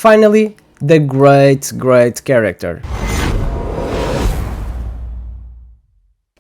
finally, the great character.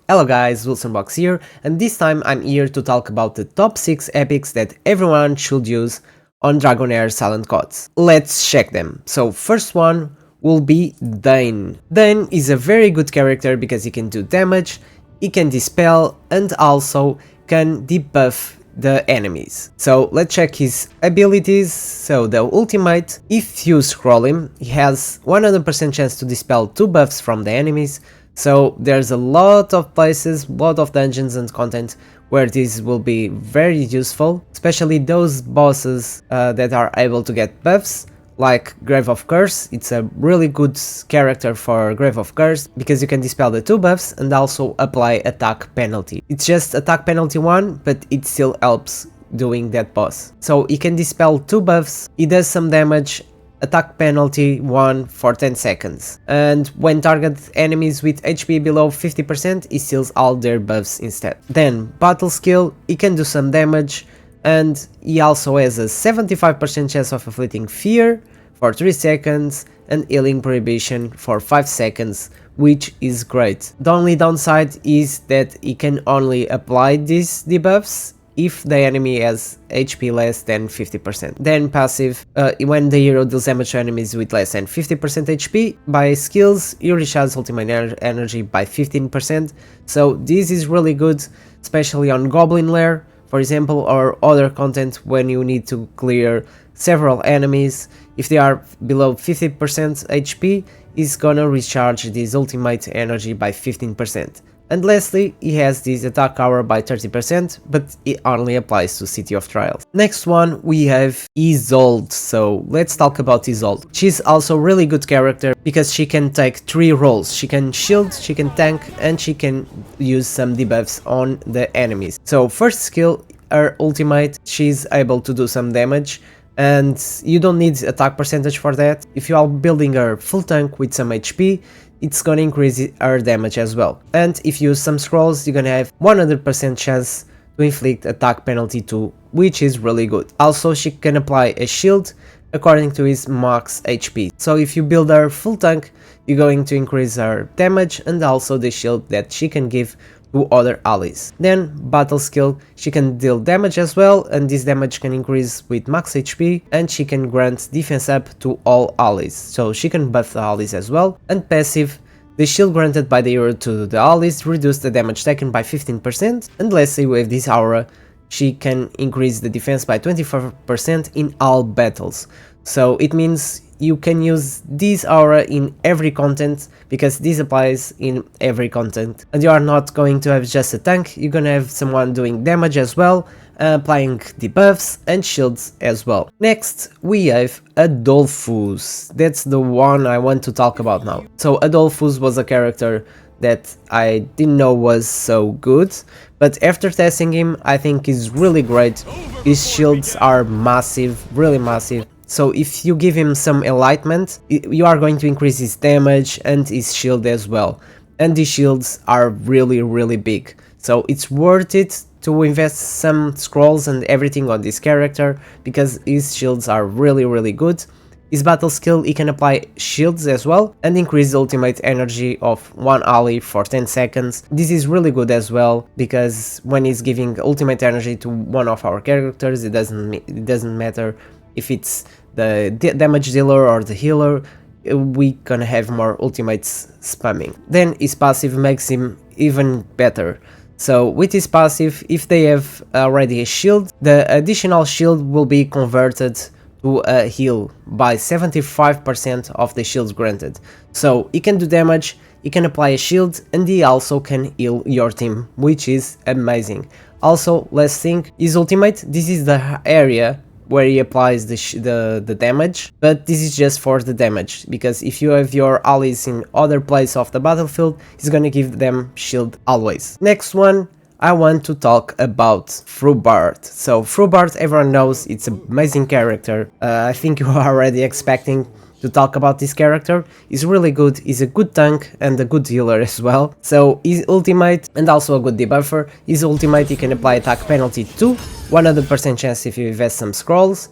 Hello guys, Wilsonbox here, and this time I'm here to talk about the top 6 epics that everyone should use on Dragonheir Silent Gods. Let's check them. So first one will be Dane. Dane is a very good character because he can do damage, he can dispel, and also can debuff the enemies. So let's check his abilities. So the ultimate, if you scroll him, he has 100% chance to dispel 2 buffs from the enemies. So there's a lot of places, lot of dungeons and content where this will be very useful, especially those bosses that are able to get buffs, like Grave of Curse. It's a really good character for Grave of Curse because you can dispel the 2 buffs and also apply attack penalty. It's just attack penalty 1, but it still helps doing that boss. So he can dispel 2 buffs, he does some damage, attack penalty 1 for 10 seconds, and when target enemies with HP below 50%, he steals all their buffs instead. Then battle skill, he can do some damage, and he also has a 75% chance of inflicting fear for 3 seconds and healing prohibition for 5 seconds, which is great. The only downside is that he can only apply these debuffs if the enemy has HP less than 50%. Then passive, when the hero deals damage to enemies with less than 50% HP. By skills, he recharges ultimate energy by 15%, so this is really good, especially on Goblin Lair, for example, or other content when you need to clear several enemies. If they are below 50% HP, he's gonna recharge this ultimate energy by 15%. And lastly, he has this attack power by 30%, but it only applies to City of Trials. Next one we have Isolde. So let's talk about Isolde. She's also a really good character because she can take 3 roles. She can shield, she can tank, and she can use some debuffs on the enemies. So first skill, her ultimate, she's able to do some damage, and you don't need attack percentage for that. If you are building her full tank with some HP, it's gonna increase her damage as well. And if you use some scrolls, you're gonna have 100% chance to inflict attack penalty 2, which is really good. Also, she can apply a shield according to his max HP. So if you build her full tank, you're going to increase her damage and also the shield that she can give to other allies. Then battle skill, she can deal damage as well, and this damage can increase with max HP, and she can grant defense up to all allies, so she can buff the allies as well. And passive, the shield granted by the hero to the allies reduce the damage taken by 15%, and lastly with this aura, she can increase the defense by 24% in all battles. So it means you can use this aura in every content because this applies in every content, and you are not going to have just a tank, you're gonna have someone doing damage as well, applying debuffs and shields as well. Next we have Adolphus. That's the one I want to talk about now. So Adolphus was a character that I didn't know was so good, but after testing him I think he's really great. His shields are massive, really massive. So if you give him some enlightenment, you are going to increase his damage and his shield as well. And these shields are really big. So it's worth it to invest some scrolls and everything on this character because his shields are really good. His battle skill, he can apply shields as well and increase the ultimate energy of one ally for 10 seconds. This is really good as well because when he's giving ultimate energy to one of our characters, it doesn't matter if it's the damage dealer or the healer, we gonna have more ultimates spamming. Then his passive makes him even better. So with his passive, if they have already a shield, the additional shield will be converted to a heal by 75% of the shields granted. So he can do damage, he can apply a shield, and he also can heal your team, which is amazing. Also, last thing, his ultimate, this is the area where he applies the damage, but this is just for the damage, because if you have your allies in other places of the battlefield, he's gonna give them shield always. Next one, I want to talk about Frubart. So Frubart, everyone knows, it's an amazing character. I think you are already expecting to talk about this character. He's really good, he's a good tank and a good healer as well. So his ultimate, and also a good debuffer, his ultimate he can apply attack penalty 2, 100% chance if you invest some scrolls,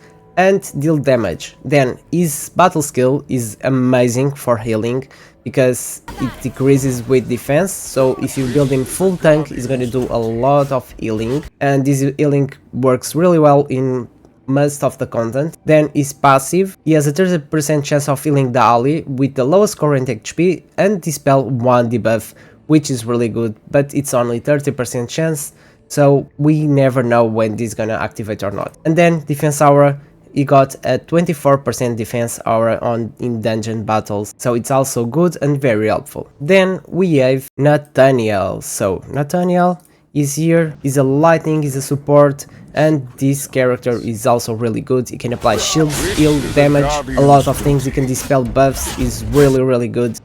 and deal damage. Then his battle skill is amazing for healing because it decreases with defense, so if you build him full tank he's going to do a lot of healing, and this healing works really well in most of the content. Then his passive, he has a 30% chance of healing the ally with the lowest current HP and dispel 1 debuff, which is really good, but it's only 30% chance, so we never know when this is gonna activate or not. And then defense aura, he got a 24% defense aura in dungeon battles, so it's also good and very helpful. Then we have Nathaniel. So Nathaniel is here, he's a lightning, he's a support, and this character is also really good. He can apply shields, heal, damage, a lot of things. He can dispel buffs, is really good.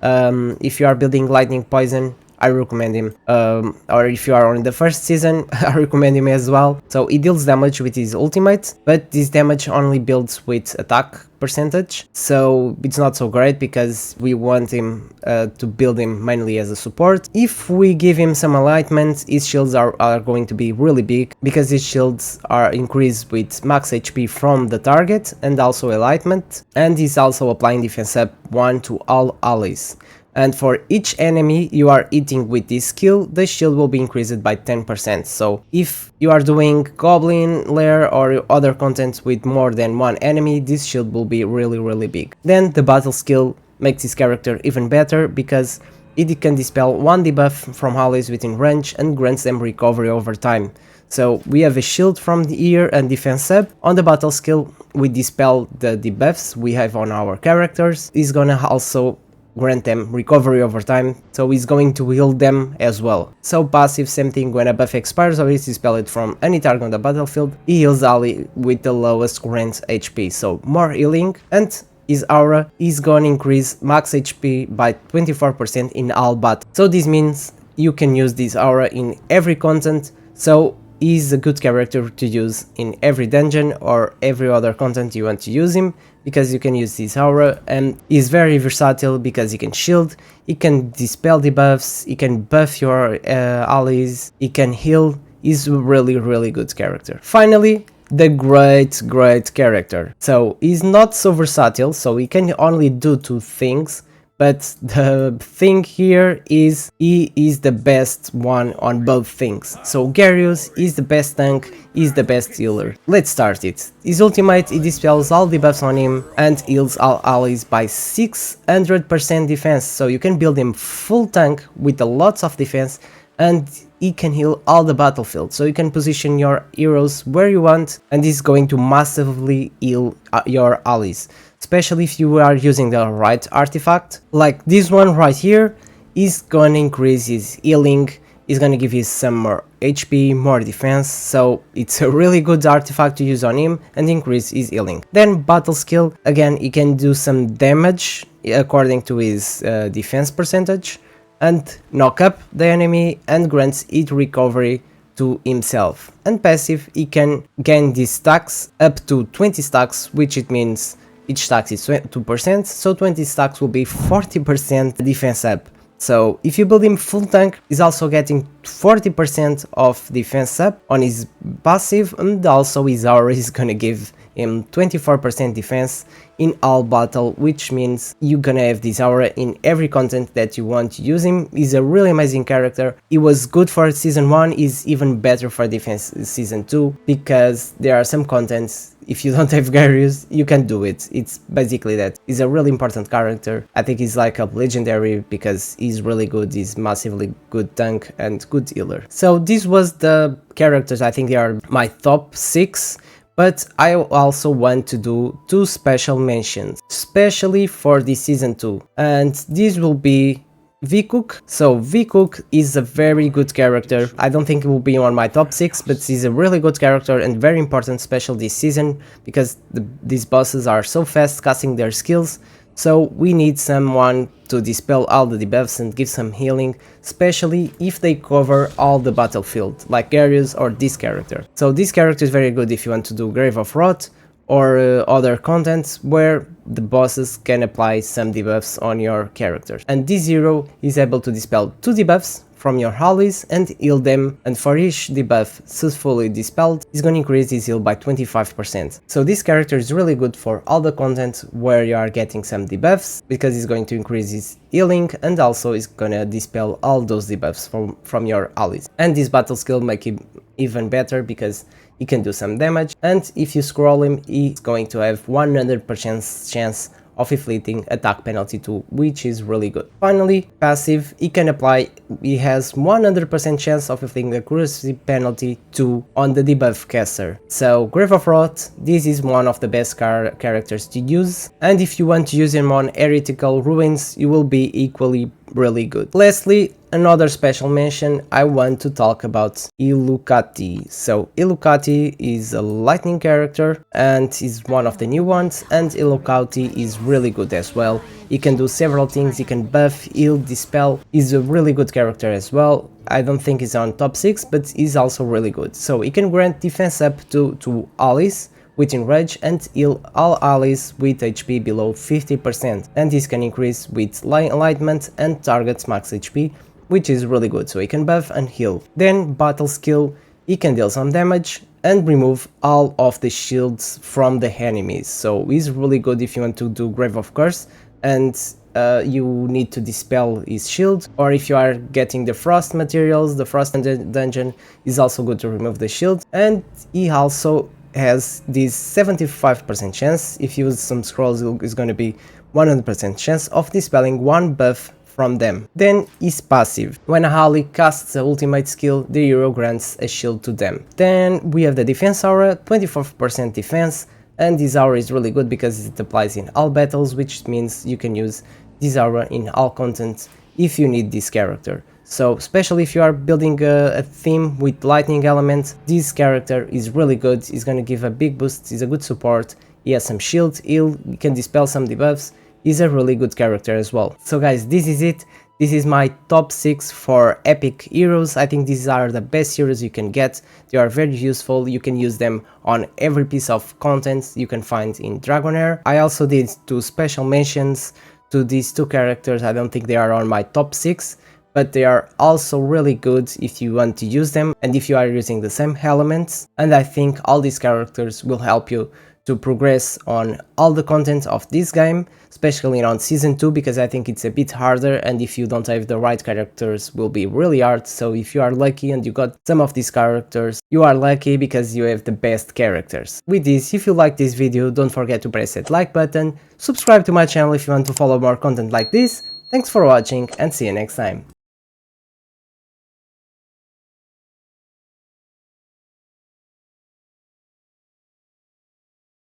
If you are building lightning poison, I recommend him, or if you are on the first season, I recommend him as well. So he deals damage with his ultimate, but this damage only builds with attack percentage, so it's not so great because we want him to build him mainly as a support. If we give him some alignment, his shields are going to be really big because his shields are increased with max HP from the target and also alignment, and he's also applying defense up 1 to all allies. And for each enemy you are hitting with this skill, the shield will be increased by 10%. So if you are doing goblin lair or other content with more than one enemy, this shield will be really big. Then the battle skill makes this character even better because it can dispel 1 debuff from allies within range and grants them recovery over time. So we have a shield from the ear and defense up. On the battle skill we dispel the debuffs we have on our characters. It's gonna also grant them recovery over time, so he's going to heal them as well. So passive, same thing, when a buff expires or is dispelled from any target on the battlefield, he heals ally with the lowest current HP, so more healing. And his aura is gonna increase max HP by 24% in all battles. So this means you can use this aura in every content, so he's a good character to use in every dungeon or every other content you want to use him, because you can use this aura, and he's very versatile because he can shield, he can dispel debuffs, he can buff your allies, he can heal. He's a really good character. Finally, the great character. So he's not so versatile, so he can only do 2 things, but the thing here is he is the best one on both things. So Garius is the best tank, is the best healer. Let's start it. His ultimate, he dispels all debuffs on him and heals all allies by 600% defense, so you can build him full tank with a lots of defense, and he can heal all the battlefield, so you can position your heroes where you want, and he's going to massively heal your allies, especially if you are using the right artifact. Like this one right here is gonna increase his healing, is gonna give you some more HP, more defense, so it's a really good artifact to use on him and increase his healing. Then battle skill, again he can do some damage according to his defense percentage, and knock up the enemy and grants it recovery to himself. And passive, he can gain these stacks up to 20 stacks, which it means each stack is 2%, so 20 stacks will be 40% defense up. So if you build him full tank, he's also getting 40% of defense up on his passive, and also his aura is gonna give him 24% defense in all battle, which means you're gonna have this aura in every content that you want to use him. He's a really amazing character. He was good for season 1, is even better for defense season 2, because there are some contents, if you don't have Garius, you can do it. It's basically that. He's a really important character. I think he's like a legendary because he's really good, he's massively good tank and good healer. So this was the characters. I think they are my top 6. But I also want to do 2 special mentions, especially for this season 2, and this will be Vcook. So Vcook is a very good character. I don't think it will be on my top 6, but he's a really good character and very important special this season, because these bosses are so fast casting their skills. So we need someone to dispel all the debuffs and give some healing, especially if they cover all the battlefield, like Garius or this character. So this character is very good if you want to do Grave of Rot or other contents where the bosses can apply some debuffs on your character. And this hero is able to dispel 2 debuffs from your allies and heal them, and for each debuff successfully dispelled, is going to increase his heal by 25%. So this character is really good for all the content where you are getting some debuffs, because it's going to increase his healing and also is gonna dispel all those debuffs from your allies. And this battle skill make him even better because he can do some damage, and if you scroll him, he's going to have 100% chance of inflicting attack penalty too, which is really good. Finally, passive, he can apply, he has 100% chance of inflicting accuracy penalty 2 on the debuff caster. So Grave of Wrath, this is one of the best characters to use, and if you want to use him on heretical ruins, you will be equally really good. Lastly, another special mention, I want to talk about Illucati. So Illucati is a lightning character and is one of the new ones, and Illucati is really good as well. He can do several things, he can buff, heal, dispel, he's a really good character as well. I don't think he's on top 6, but he's also really good. So he can grant defense up to allies within range and heal all allies with HP below 50%, and this can increase with enlightenment and target's max HP, which is really good, so he can buff and heal. Then battle skill, he can deal some damage and remove all of the shields from the enemies, so he's really good if you want to do Grave of Curse and you need to dispel his shield, or if you are getting the frost materials, the frost dungeon is also good to remove the shield. And he also has this 75% chance, if you use some scrolls is going to be 100% chance of dispelling one buff from them. Then is passive. When a ally casts the ultimate skill, the hero grants a shield to them. Then we have the defense aura, 24% defense, and this aura is really good because it applies in all battles, which means you can use this aura in all content if you need this character. So especially if you are building a theme with lightning elements, this character is really good. He's gonna give a big boost, he's a good support, he has some shield, heal, he can dispel some debuffs, he's a really good character as well. So guys, this is it. This is my top 6 for epic heroes. I think these are the best heroes you can get. They are very useful, you can use them on every piece of content you can find in Dragonheir. I also did 2 special mentions to these 2 characters. I don't think they are on my top 6. But they are also really good if you want to use them and if you are using the same elements, and I think all these characters will help you to progress on all the content of this game, especially on season 2, because I think it's a bit harder, and if you don't have the right characters will be really hard. So if you are lucky and you got some of these characters, you are lucky because you have the best characters. With this, if you like this video, don't forget to press that like button, subscribe to my channel if you want to follow more content like this. Thanks for watching and see you next time.